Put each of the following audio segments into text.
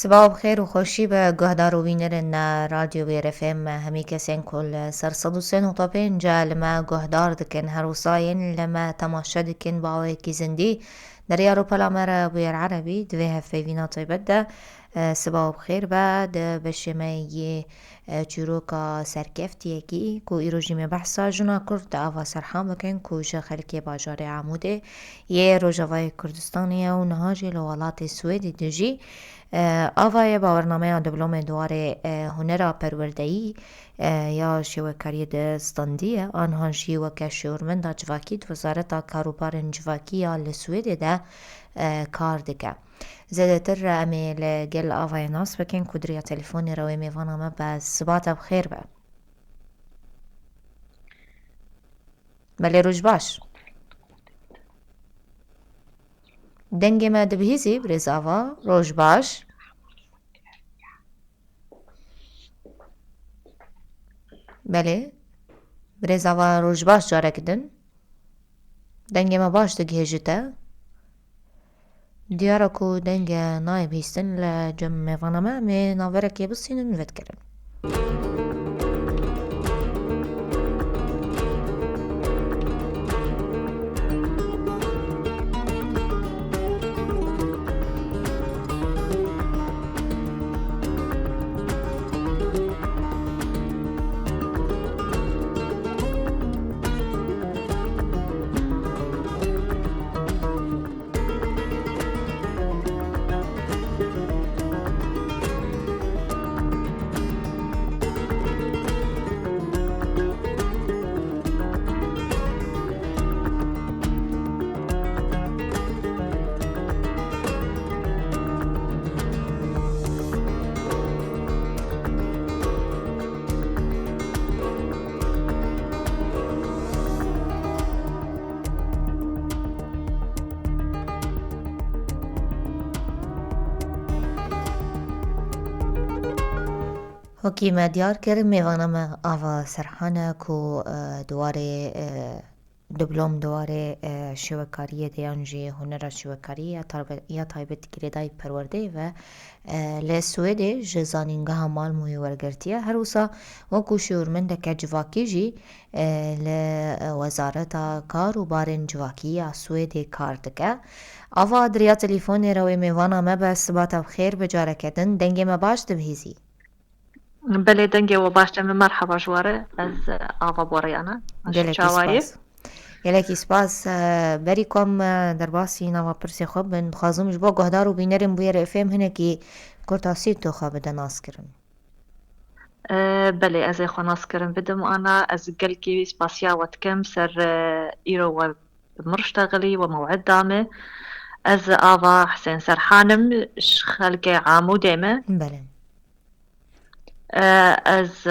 صباح بخير وخوشی به گهدار و بینرن رادیو بیرفم همی کسین کل سر صدوسین و طبین جا لما گهدار دکن هروساین لما تماشا دکن باوی کی زندی در یارو پلامر بویر عربی دوی هفته وینا طیبت صباح بخیر بعد بشمه چروکا سرکفتیه کی کو ایروژیم بحثا جنا کرد آوا سرحان بکن کو خلکی باجار عموده یه روجوای کردستانیه و نهاجی لولات سویدی دجی آوای با برنامه دیپلم دواره هنر پرورده‌ای یا شوکاری دستاندیه آنها شیوک شورمند جواکی وزارت کاروبار جواکی یا لسوید ده کار دکه زیاده تر امیل گل آوای ناس بکن کدریا تلفونی روی میوانم بس صبات بخیر به بله روش باش دنگ ما دبهیزی بریز آوا روش باش بله بریز آوا روش باش جاره کدن دنگ ما باش دگهجته دیارا کو دنگ نایب هستن لجم میوانم می ناوره که بسینن وید کرن هوکی ما دیار کرد میوانم آوا سرحانه کو دواره دیپلم دواره شوکاری دیانجی هنر شوکاری یا تایبت گریدای پرورده و لسویده جزانینگاه مال موی ورگرتیه هر وسا وکو شورمنده که جواکی جی لوزارت کاروبار جواکی سویده کار دکه آوا دریا تلیفونی روی میوانم بس بات بخیر بجاره کدن دنگ ما باش دبهیزی بله دنگه و باشتم مرحبا جواره از آوا بوریانا گلکی سپاس گلکی سپاس بری کم در باسی نوا پرسی خوب بن خازمش با گهدار و بینرم بویر افهم هنه کی کرتاسی تو خواب دناس کرن بله از خناس کرن بدم انا از گلکی سپاسیا وتكم سر ايرو مرشتغلي وموعد دامه از آوا حسين سرحانم خلقي عامو ديمه بله از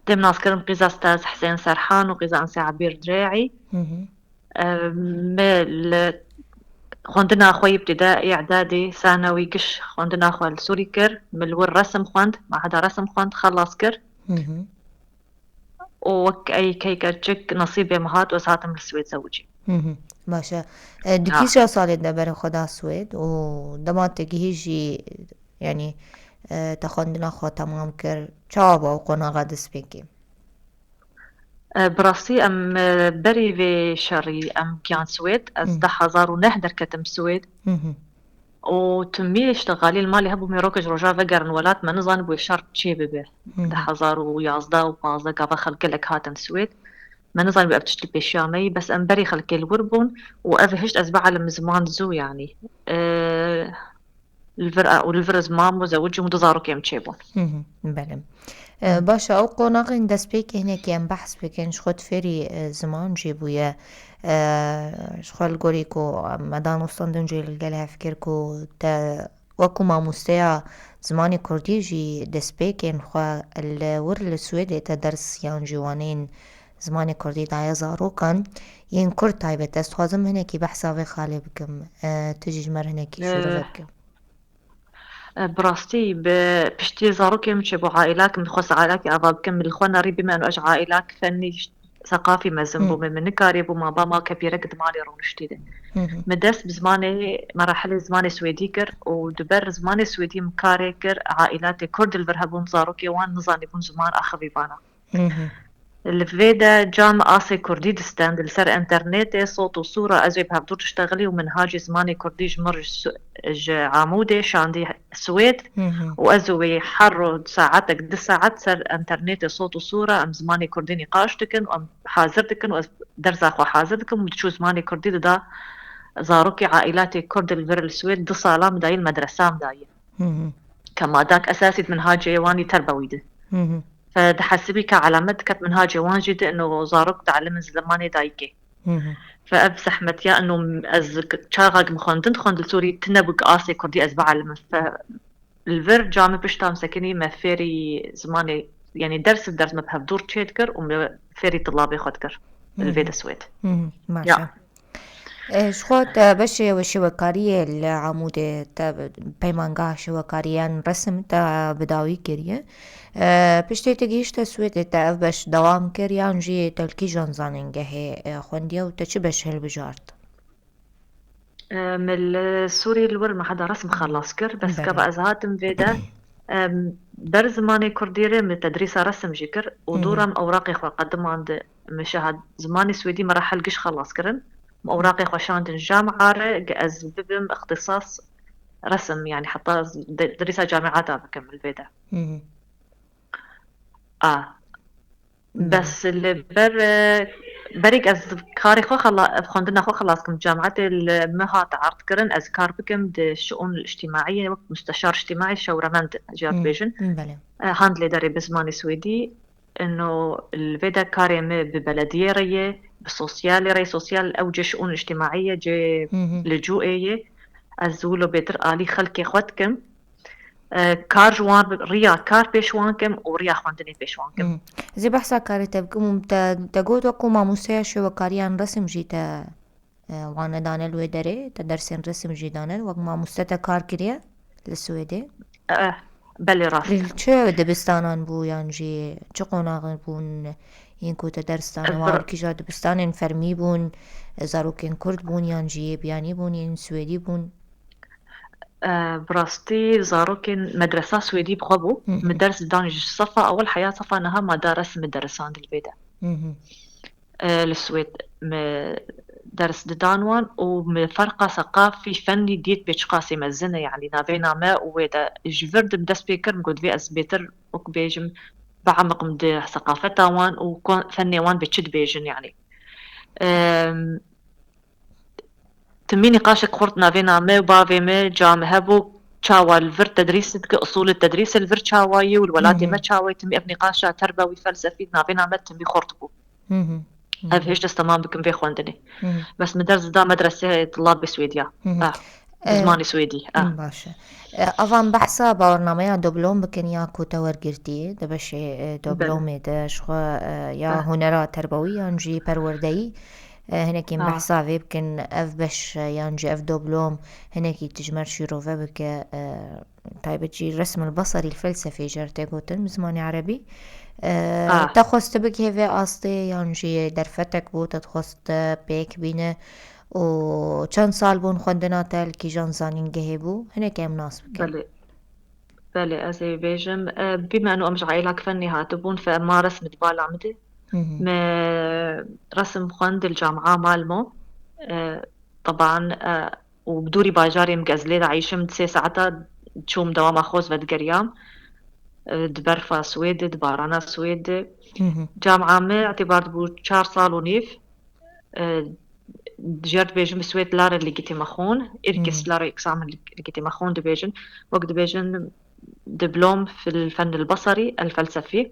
دم ناس كرم قيزا استاذ حسين سرحان وقيزا انسي عبير دراعي مل خوندنا خوي ابتدائي اعدادي ثانوي قش خوندنا خو السوري كر ملور رسم خوند ما هذا رسم خوند خلص كر وك اي كيكر تشك نصيبي مهات وساتم السويد زوجي باشه دکیش سال دبر خدا سوید و دمات گیجی یعنی تخوندنا خو تمام کر چابا و قناغه دست بکی براسي ام بري في شري ام كان سويد از 10,000 ونهدر كتم سويد وتمي اشتغالي المالي هبو ميروكج رجا فقرن ولات ما نظن بو شرط شي ببه 10,000 ويازدا وبازا قابا خلق لك هاتن سويد ما نظن بقى بتشتل بيشامي بس ام بري خلق الوربون وافهشت ازبع على زمان زو يعني الفرقة والفرز مامو زوجي متظاهروا كيم تشيبون بله باشه او قناقين دست بيك هناك ام بحث بكن شخد فيري زمان جيبويا شخال قوليكو مدان وستاندن جي الجالها فكركو تا وكو ما مستيا زماني كردي جي دست بيكن خوا الور السويد تا درس يان جوانين زماني كردي دايا زارو كان ين كرد تايبت دست خوازم هناكي بحثا في خالي بكم تجي جمر هناكي شروع بكم براستي بشتي زاروكي مشي بو عائلاك من خص عائلاك أباب كم الخوانا ري بما أنه أج عائلاك فني ثقافي مزن بو من كاري بو ما باما كبيرة قد مالي رونشتيده مدرس بزماني مراحل زماني سويدي كر ودبر زماني سويدي مكاري كر عائلات كرد الفرهبون زاروكي وان نظاني بون زمان أخذي بانا الفيدا جام آسي كردي دستان دلسر انترنت صوت وصورة أزوي بهبدور تشتغلي ومنهاج زماني كردي جمر عمودي شاندي سويد وأزوي حرو ساعاتك 10 ساعات سر انترنت صوت وصورة أم زماني كردي نقاشتكن وأم حاضرتكن ودرس أخو حاضرتكن وتشو زماني كردي دا زاروكي عائلاتي كرد الفر السويد 2 صالة مداي المدرسة مداي كما داك أساسي منهاج يواني تربوي ده فدحسبي كعلامات كانت منها جوان جدا انه زارك تعلم زماني دايكي فاب زحمت يا انه از تشاغق مخندن خندل سوري تنبق اسي كردي از بعلم فالفر جامع بشتام سكني ما فيري زماني يعني درس ما بهبدور تشيدكر ومفيري طلابي خدكر الفيدا سويد ماشي شخوت بشي وشوكارية العمودة بيمانقا شوكاريان رسم تا بداوي كريه پشتی تگیش تسویت تا اف بش دوام کریان جی تلکی جان زاننگه خوندیا و تا چی بش هل بجارت من السوري الور ما حدا رسم خلاص كر بس كبا ازهاتم فيدا بر زماني كرديري من تدريس رسم جكر ودورم اوراقي خو قدم عند مشاهد زماني سويدي مراحل قش خلاص كرن اوراقي خو شاند الجامعة از ببم اختصاص رسم يعني حتى دريسة جامعات بكمل فيدا بس اللي بريك از كاري خو خلا خوندنا خو خلاص كم جامعة المهات عرض كرن از كار بكم د الشؤون الاجتماعية وقت مستشار اجتماعي شورمند جات بيجن هاندلي داري بزماني سويدي انه الفيدا كاري ببلدية ريه بسوسيالي ري سوسيال او جي شؤون اجتماعية جي لجوئية ازولو بيتر آلي خلقي خوتكم كار جوان ريا كار بيشوان كم وريا خواندني بيشوان كم زي بحثا كاري تبكم تقول وكو ما مسيش وكاريان رسم جيتا وانا دانل ويدري تدرسين رسم جي دانل وك ما مستتا كار كريا للسويدي بلي راسي للچه دبستانان بو يانجي چه قوناغن بون ينكو تدرستان واركي جا دبستان فرمي بون زاروكين كرد بون يانجي بياني بون ين سويدي بون براستي زاروكن مدرسة سويدي بخبو مدرس دانج صفا أول حياة صفا أنها مدارس مدرسان البيدا للسويد درس دانوان ومفرقة ثقافي فني ديت بيش قاسي مزنة يعني نابينا ما ويدا جفرد بدس بيكر مقود في أسبيتر وكبيجم بعمق مد ثقافة وان وفني وان بتشد بيجن يعني تميني قاشك خورت نافينا ما وبافي ما جامع هبو تشاوا الفر تدريس اصول التدريس الفر تشاواي والولاتي ما تشاواي تمي ابني قاشا تربوي فلسفي نافينا ما تمي خورتبو هذا هيش تمام بكم في خواندني بس مدرسة دا مدرسة طلاب بسويديا زماني سويدي باشا أظن بحثا برنامج دبلوم بكن يا كوتا ورقرتي دبش دبلومي دا شخو يا هنرا تربوي ينجي پروردهي هناك بحثا في بكن اف بش ينجي اف دبلوم هناك تجمر شيروفا بك طيبتجي الرسم البصري الفلسفي جرتي قوتن بزماني عربي تخست بك هفي أصلي ينجي درفتك بو تخست بيك بينه و چند سال بون خوندنا تل کی جان زانین گهبو هنه که مناسب کن بله ازي بيجم بما انه امج عائلة فني هاتبون فما رسمت بالعمدي ما رسم خوند الجامعة مالمو طبعا وبدوري باجاري مقزلي عايشم 6 ساعات تشوم دوام اخوز ودقريام دبرفا سويد دبارانا سويد جامعة ما اعتبار بو 4 سال ونيف جرد بيجن بسويت لارا اللي جيتي مخون إركس لارا إكسام اللي جيتي مخون دبيجن وقت بيجن دبلوم في الفن البصري الفلسفي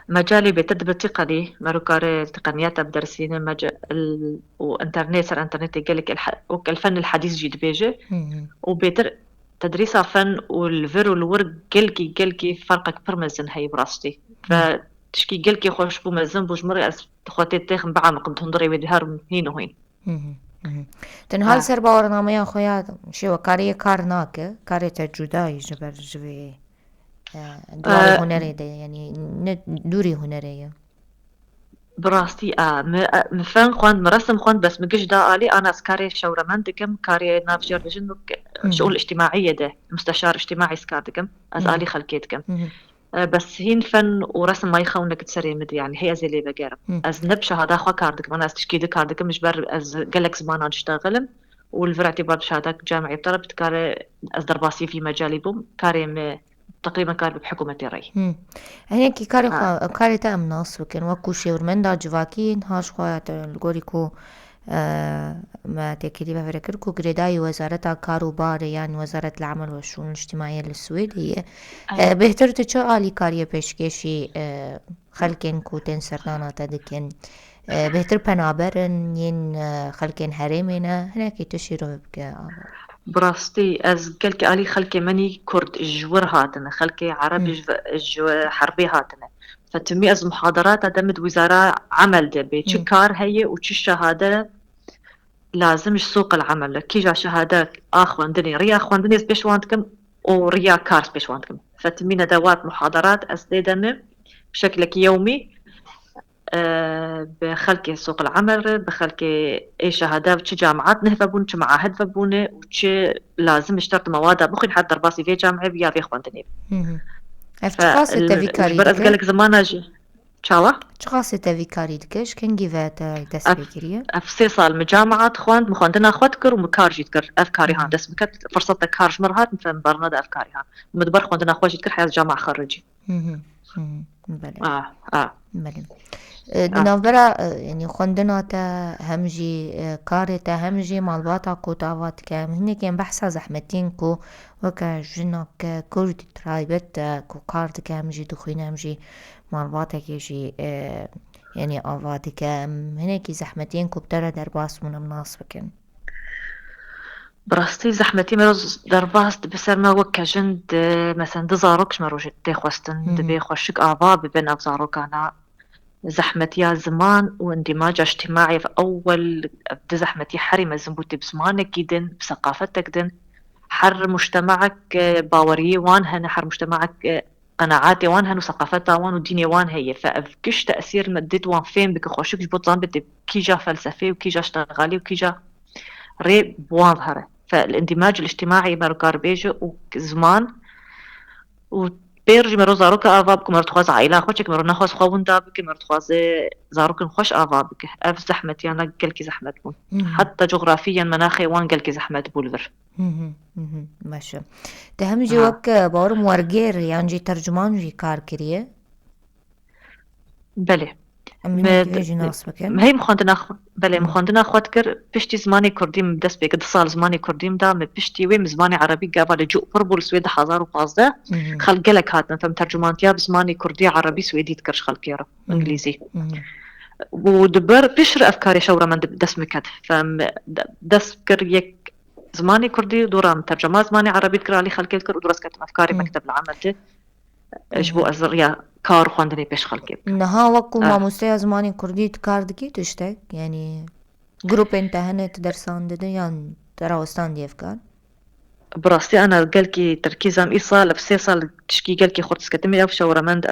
مجالي بتدبر تقني مروكار تقنيات بدرسين وانترنت سر انترنت قالك الفن الحديث جيد بيجي وبيتر تدريسها فن والفر والورق قلكي فرقك برمزن هاي براستي تشكي قلكي خوش بو مزن بوش مري از تخواتي تاخن بعمق بتهندري ودهار هين وهين تنهال سر باورنامه يا خويا شو كاري كارناك كاري تجوداي جبر جوي دواري هنري ده يعني دوري هنري براستي مفان خوان مرسم خوان بس مقش دا آلي أنا سكاري شورمان دكم كاري نافجر دجنك شؤون اجتماعية ده مستشار اجتماعي سكار دكم أز آلي خلقيتكم بس هين فن ورسم ما يخونك تسري مد يعني هي زي اللي بقرب از نبشه هذا خوا كاردكم انا از تشكيل كاردكم مش بر از قالك زمان اشتغلم والفر اعتبار بشهادات جامعي بترى بتكاري از درباسي في مجالي بوم كاري تقريبا كار بحكومة ري هناك كاري تام ناس وكان وكو شيور من دا جواكين هاش خوات الجوريكو ما تكري بفكركو قرداي وزارة كاروبار يعني وزارة العمل والشؤون الاجتماعية للسويد هي بهتر تشا آلي كاريا بيشكيشي خلقين كوتين سرطانا تدكين بهتر بنابرن ين خلقين هرمينا هناك تشيرو بك براستي از قالك آلي خلقي مني كرد جور هاتنا خلقي عربي حربي هاتنا فتمي از محاضرات دمد وزارة عمل دبي تش كار هي وتش الشهادة لازمش سوق العمل كي جا شهادة اخواندني ريا اخواندني سبيش وانتكم وريا كار سبيش وانتكم فتمي ندوات محاضرات اسديدم بشكل يومي بخلقي سوق العمل بخلقي اي شهادات وش جامعات نهفبون وش معاهد فبونه وش لازم اشترط مواد ممكن حتى درباسي في جامعة بيا في اخواندني افتقاس التفكاري برز قالك زمان اجي شاوا تخاص التفكاري دكش كان جيفات تسبيكريه في صال مجامعة خواند مخواندنا خواتكر ومكارجي تكر افكاري هان دس مكت فرصة كارج مرهات مثلا برنامج افكاري هان مدبر خواندنا خواتي تكر حياة جامعة خريجي بله بله دنابرا يعني خواندنا تا همجي كاري تا همجي مالباتا كوتاوات كام هني كان بحثا زحمتين كو وكا جنك كورد ترايبت كو كارد كامجي دخوين همجي مالباتا كيجي يعني آواتي كام هناكي زحمتين كو بترى درباس من مناصبكن براستي زحمتي مروز درباس بسر ما وكا جند مثلا دزاروكش مروج تخوستن دبي خوشك آبا ببن أبزاروك أنا زحمتي زمان واندماج اجتماعي في أول زحمتي حرمة زنبوتي بزمانك جدا بثقافتك جدا حر مجتمعك باوري وانهن حر مجتمعك قناعاتي وانهن وثقافتها وان وديني وان هي فأفكش تأثير مدت وان فين بك خوشك جبوت بدي كي جا فلسفي وكي جا اشتغالي وكي جا ري بوان ظهره فالاندماج الاجتماعي مرقار بيجو وزمان بيرجي مرو زاروك آفابك مرو تخواز عائلة خوشك مرو نخواز خوون دابك مرو تخواز زاروك نخوش آفابك أف زحمة يعني قلكي زحمة بون حتى جغرافيا مناخي وان قلكي زحمة بولفر ماشي تهم جي وك بور مورجير يعني جي ترجمان جي كار كريه بله هي مخوندنا بله مخوندنا خواتكر بشتي زماني كرديم دست بيك دصال زماني كرديم دا بشتي ويم زماني عربي قابل جو بربول سويد 1015 خلق لك هاتنا فم ترجمانتيا بزماني كردي عربي سويدي تكرش خلق يرى انجليزي ودبر بشر افكاري شورا من دست مكت فم دست كر يك زماني كردي دورا مترجمات زماني عربي تكر علي خلق يذكر ودرس كتب افكاري مكتب العمل ده اجبو ازريا كار خواندني بيش خلقي نها وكو ما مستوى زماني كردي تكار دكي تشتك يعني جروب انتهنت درسان دده يعني تراوستان دي افكار براستي انا قالكي تركيزم ايصال في صال تشكي قالكي خرطس كتمي اف شورمند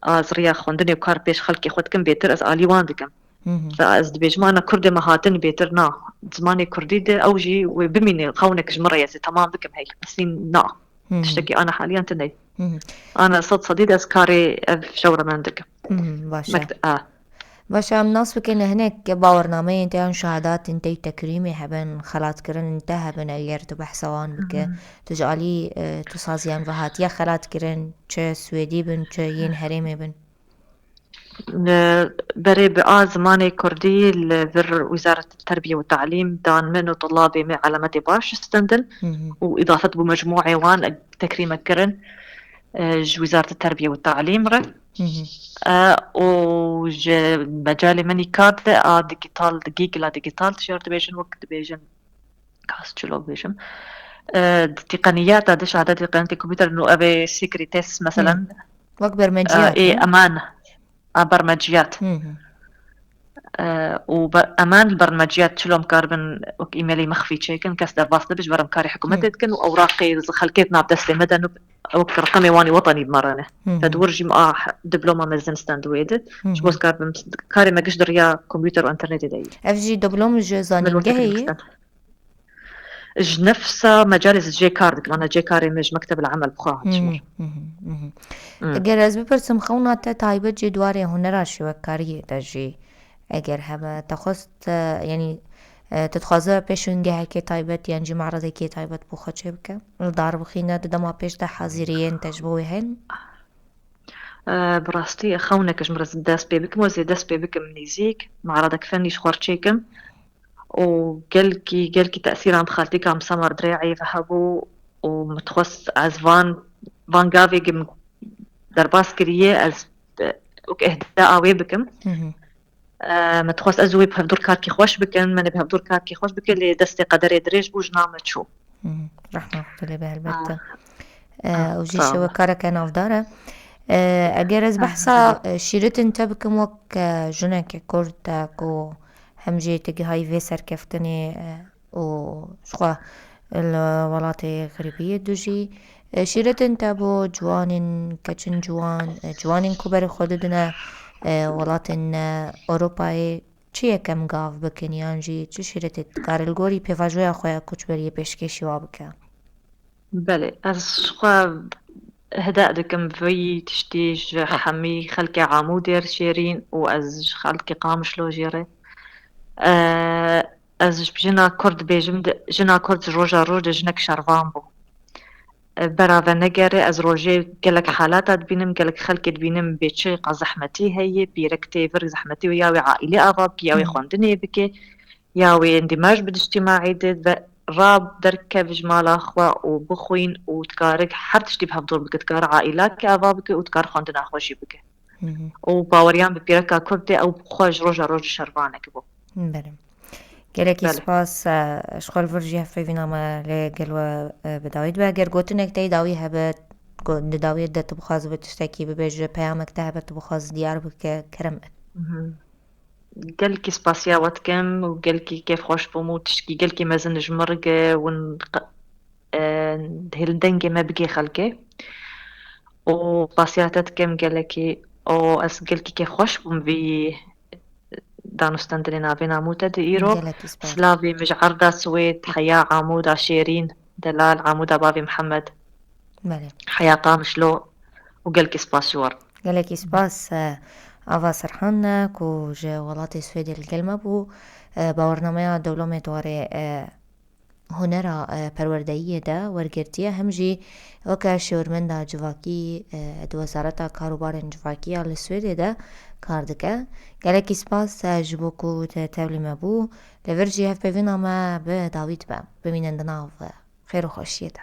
از ريا خواندني وكار بيش خلقي خدكم بيتر از اليوان دكم فاز دبيجما انا كردي ما هاتن بيتر زماني كردي ده اوجي وبميني قونك جمره يا تمام بكم هي بسين تشتكي انا حاليا تني انا صديد اسكاري شورة من عندك باشا باشا مناص بكن هناك باورنامه انت عن شهادات انت تكريمي هبن خلات كرن انت هبن اگر تبحثوان بك تجعلي تصازيان وهات يا خلات كرن چه سويدي بن چه ين هرمي بن بري بقى زماني كردي لفر وزارة التربية والتعليم دان منو طلابي مع علامتي باش استندل وإضافة بمجموعة وان تكريم كرن وزارة التربية والتعليم وج مجالي مني كارد ديجيتال دقيقة ديجيتال تشارت بيجن وقت بيجن كاستشلو بيجن تقنيات هذا شهادة تقنية الكمبيوتر إنه أبي سيكريتيس مثلا وقت برمجيات إيه أمانة برمجيات وأمان البرمجيات شلون كاربن وك إيميلي مخفي تشيكن كاس دافاس دبش برم كاري حكومتكن وأوراقي خلكيتنا بدستي مدن وقت رقمي واني وطني بمرانه فدورجي ما دبلومة مزن ستاندويدت شبوس كاربن كاري ما قشدر يا كمبيوتر وانترنت داي أفجي دبلوم جزانين جهي نفسها مجالس جي كارد أنا جي كاري مش مكتب العمل بخواه تشمر اگر از بپرسم خونه تا تایبت جی دواری هنر شوکاری تجی اگر هم تخست يعني تتخاذها بيشونجها كي تايبت يعني معرضة كي تايبت بوخد شبكة الدار بخينا دما بيش ده حزيريين تجبوهن براستي خونك جمرز داس بيبك موزي داس بيبك منيزيك معرضك فني شخور تشيكم وقالكي تأثير عند خالتي كام سمر دراعي فهبو ومتخص از فان جافي درباس كريه از وك اهداء اوي بكم متخص ازوي بهدور كاركي خوش بكن من بهدور كاركي خوش بكن اللي دستي قدري دريج بوج نعمل شو رحمة الله بهالبتة وجي شو كارك انا افداره اگر از بحثا شيرت انت بكم وك جنك كورتك و همجي تجي هاي في سركفتني وشخوا الولايات غربية دوجي شيرت انت بو جوان كچن جوان كبر خوددنا ولات أوروبای چیه کم گاف بکن یانجی چه شیرت کارلگوری پیواجوی خواه کچ بریه پیشکشی وابکه بله از خواه هداء دكم في تشتيج حمي خلقي عمودير شيرين وأز خلقي قامش لو جيري أز جنا كرد بيجم جنا كرد روجا روج جنك شرفان بو برا نجاري از روجي قالك حالات بينم قالك خلقي بينم بيتشيق زحمتي هي بيركتي فر زحمتي وياوي عائلي أبابك ياوي خوندني بكي ياوي اندماج بالاجتماعي ديد راب دركة بجمال أخوة وبخوين وتكارك حر تشتي بهبدور بك تكار عائلات كأبابك وتكار خوندنا خوشي بك وباوريان ببيركا كردي أو بخوش روجا شربانك بو بله گلکی سپاس اشغال ورجی هفته وینامه لگلو بداوید و اگر گوتنک تی داوی هبت داوی دت بخواز بتشتکی ببیج پیامک ته هبت بخواز دیار بک کرم قالكي سباسيا واتكم وقالكي كيف خوش بومو تشكي قالكي مازن جمرق ون هيلدنجي ما بقي خلقي وباسياتتكم قالكي او اس قالكي كيف خوش بوم بي دانستندرين بنا موتا ديرو سلافي مجعردا سويت حياة عمودة شيرين دلال عمودة بابي محمد بله حياة قامشلو وقالكي سباسيور قالكي سباس آوا سرحان کو جه ولات سوید الکلمه بو باورنامه دولم دواره هنرا پروردهی ده ورگرتیه همجی وکه شورمندا جواکی دو وزارتا کاروبار جواکی آل سوید ده کاردکه گلکی سپاس جبو کو تبلیمه بو لورجی هف بوینامه به داوید به بمینندناو خیر و خوشیه ده